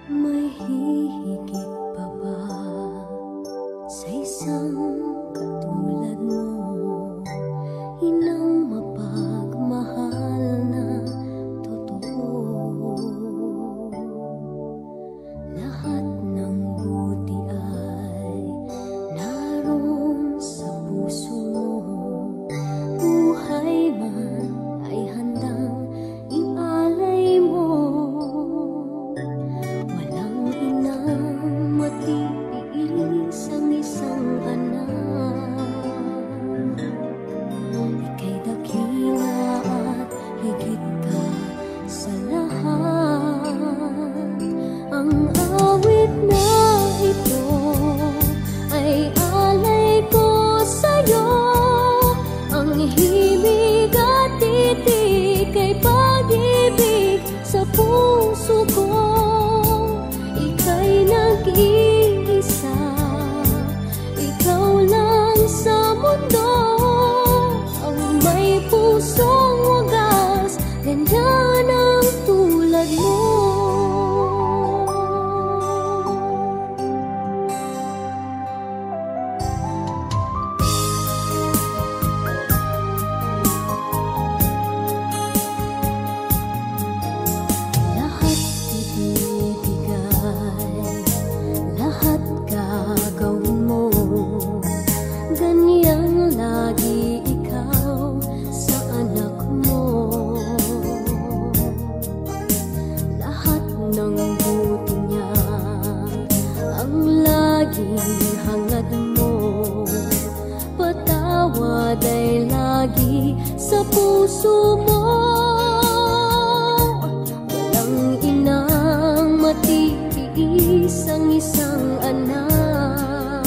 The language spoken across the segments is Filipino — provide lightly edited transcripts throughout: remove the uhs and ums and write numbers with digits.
May hihigit pa ba sa isang katulad mo? Inang mapagmahal na totoo. Lahat ng buti ay naroon sa puso mo. Buhay man ay handang ialay mo. Walang inang matiis ang isang anak. Ika'y dakila at higit ka sa lahat. Ang awit na ito ay alay ko sa'yo. Ang himig at titig ay pag-ibig sa puso ko. Ika'y nag-iisa, ikaw lang sa mundo. Ang may pusong wagas, ganyan ang tulad mo. Lahat ibibigay, lahat gagawin mo. Ganyan lagi ikaw sa anak mo. Lahat ng buti niya ang laging hangad mo. Patawad ay lagi sa puso mo. Walang inang matiis ang isang anak.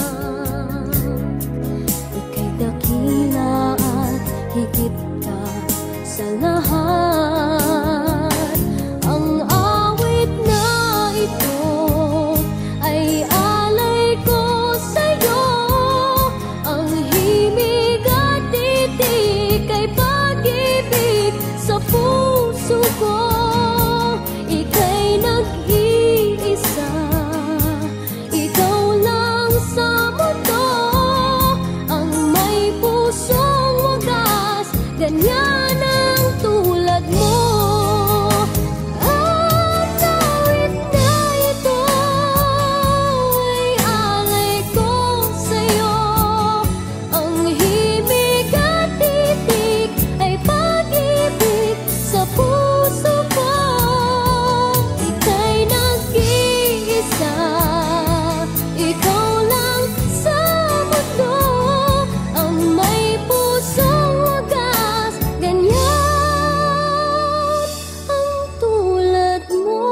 Ika'y dakila at higit ka sa lahat. Ang awit na ito ay alay ko sa'yo. Ang himig at titig ay pag-ibig sa puso ko. Ika'y nag-iisa, ikaw lang sa mundo. Ang may pusong wagas, ganyan ang tulad mo. Ang awit na ito ay alay ko sa'yo. Ang himig at titig ay pag-ibig sa puso ko. Ika'y nag-iisa, ikaw lang sa mundo. Ang may pusong wagas, ganyan ang tulad mo.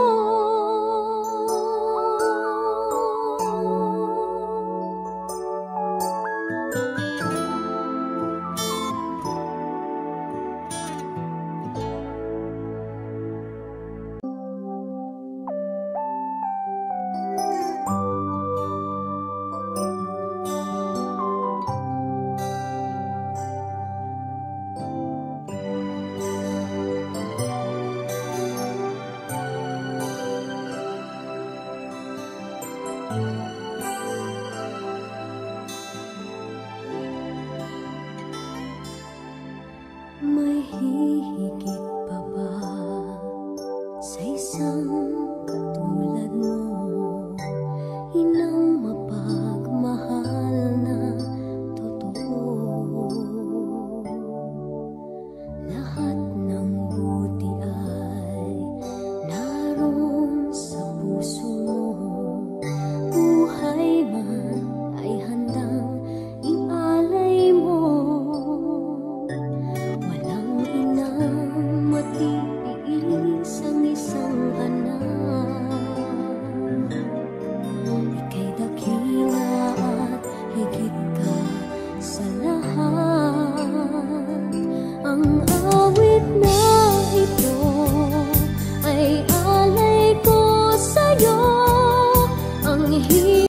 May hihigit pa ba sa isang katulad mo?